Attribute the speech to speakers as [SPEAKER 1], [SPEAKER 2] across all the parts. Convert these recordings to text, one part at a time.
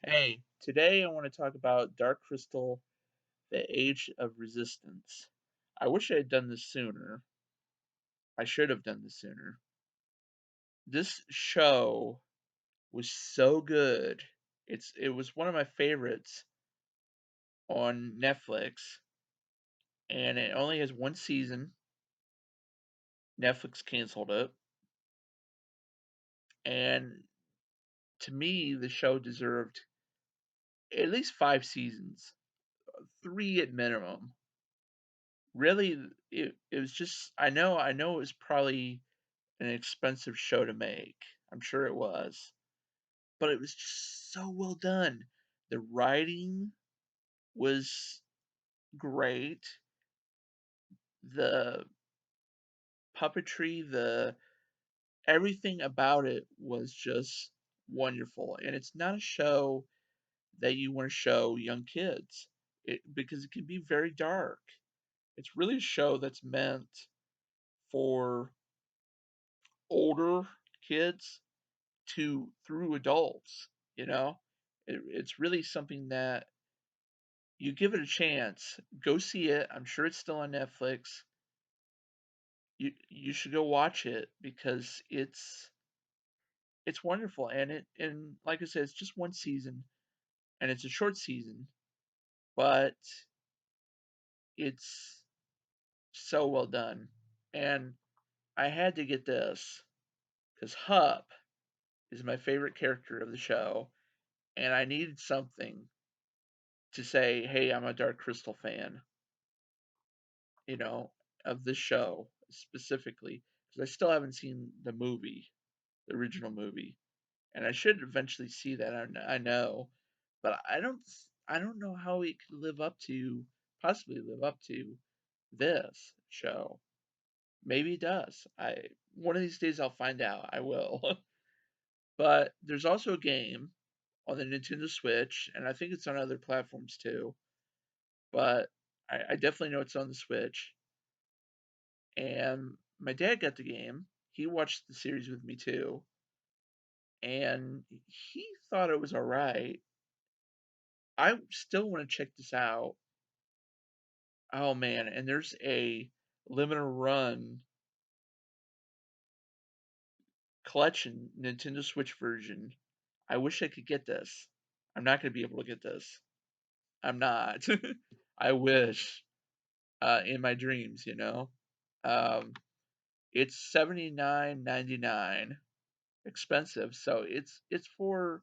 [SPEAKER 1] Hey, today I want to talk about Dark Crystal, The Age of Resistance. I wish I had done this sooner. I should have done this sooner. This show was so good. It was one of my favorites on Netflix, and it only has one season. Netflix canceled it, and to me, the show deserved at least 5 seasons, three at minimum. Really, it was just I know it was probably an expensive show to make. I'm sure it was. But it was just so well done. The writing was great. The puppetry, the everything about it was just wonderful. And it's not a show that you want to show young kids because it can be very dark. It's really a show that's meant for older kids to through adults, you know? It's really something that you give it a chance. Go see it. I'm sure it's still on Netflix. You should go watch it because it's wonderful and like I said, it's just one season and it's a short season, but it's so well done. And I had to get this because Hup is my favorite character of the show, and I needed something to say, hey, I'm a Dark Crystal fan, you know, of this show specifically, because I still haven't seen the movie, the original movie, and I should eventually see that. I know, but I don't know how it could possibly live up to this show. Maybe it does. I One of these days I'll find out. I will. But there's also a game on the Nintendo Switch, and I think it's on other platforms too. But I definitely know it's on the Switch. And my dad got the game. He watched the series with me too, and he thought it was all right. I still want to check this out. Oh man, and there's a limited run collection Nintendo Switch version. I wish I could get this. I'm not going to be able to get this. I'm not. I wish in my dreams, you know. Um, it's 79.99, expensive, so it's for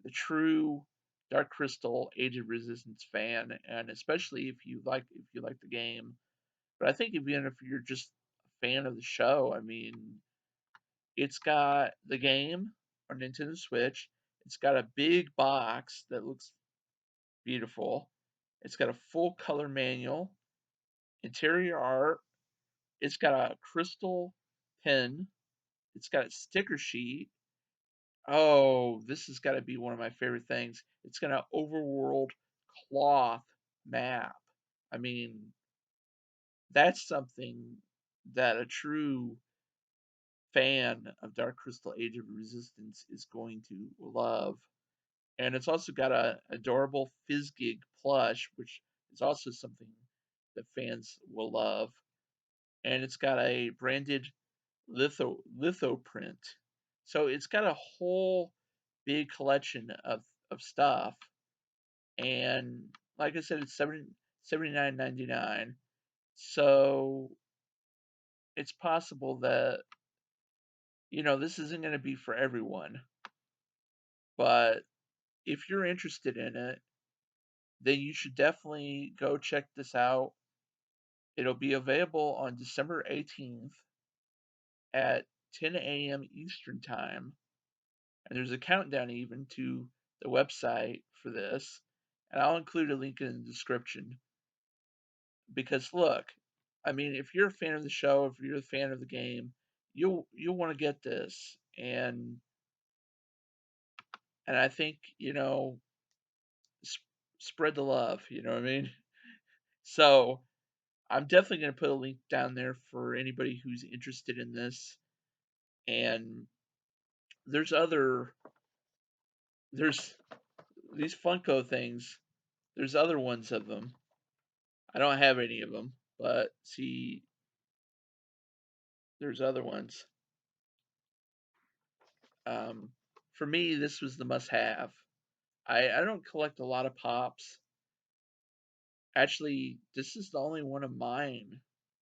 [SPEAKER 1] the true Dark Crystal Age of Resistance fan, and especially if you like the game. But I think even if you're just a fan of the show, I mean, it's got the game on Nintendo Switch. It's got a big box that looks beautiful. It's got a full color manual, interior art. It's got a crystal pen. It's got a sticker sheet. Oh, this has got to be one of my favorite things. It's got an overworld cloth map. I mean, that's something that a true fan of Dark Crystal Age of Resistance is going to love. And it's also got a adorable Fizzgig plush, which is also something that fans will love. And it's got a branded litho print. So it's got a whole big collection of stuff. And like I said, it's 79.99. So it's possible that this isn't going to be for everyone, but if you're interested in it, then you should definitely go check this out. It'll be available on December 18th at 10 a.m. Eastern Time. And there's a countdown even to the website for this. And I'll include a link in the description. Because look, I mean, if you're a fan of the show, if you're a fan of the game, you'll want to get this. And I think, sp- spread the love, you know what I mean? So, I'm definitely going to put a link down there for anybody who's interested in this. And there's other there's these Funko things, there's other ones of them. I don't have any of them, but see, there's other ones. Um, for me, this was the must-have. I don't collect a lot of pops. Actually, this is the only one of mine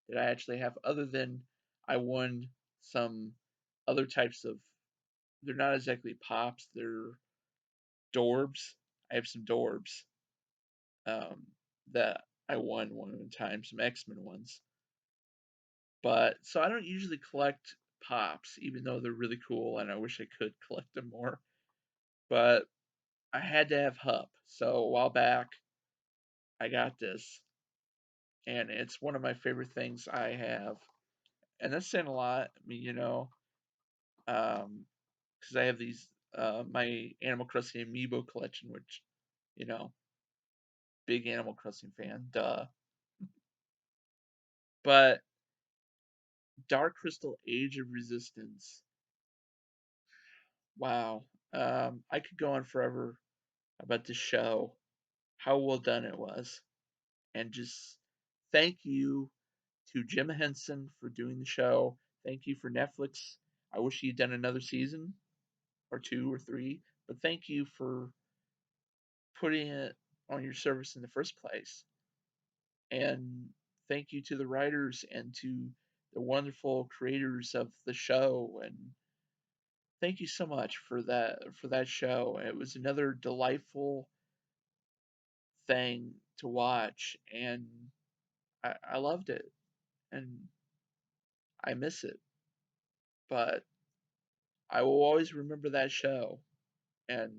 [SPEAKER 1] that I actually have, other than I won some other types of. They're not exactly pops. They're Dorbs. I have some Dorbs um, that I won one time, some X-Men ones. But so I don't usually collect pops, even though they're really cool, and I wish I could collect them more. But I had to have Hup, so a while back I got this, and it's one of my favorite things I have, and that's saying a lot. I mean, because I have these my Animal Crossing amiibo collection, which you know, big Animal Crossing fan, duh. But Dark Crystal Age of Resistance, wow. I could go on forever about this show, how well done it was, and just thank you to Jim Henson for doing the show. Thank you for Netflix. I wish you'd done another season or two or three, but thank you for putting it on your service in the first place. And thank you to the writers and to the wonderful creators of the show. And thank you so much for that show. It was another delightful thing to watch, and I loved it, and I miss it. But I will always remember that show. And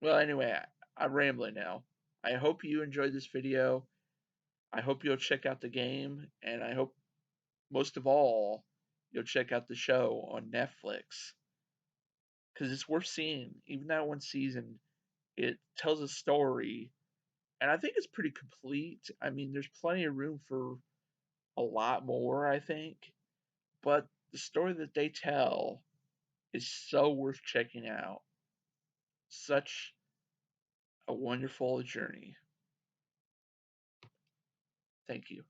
[SPEAKER 1] well, anyway, I'm rambling now. I hope you enjoyed this video. I hope you'll check out the game, and I hope most of all you'll check out the show on Netflix because it's worth seeing. Even that one season, it tells a story, and I think it's pretty complete. I mean, there's plenty of room for a lot more, I think, but the story that they tell is so worth checking out. Such a wonderful journey. Thank you.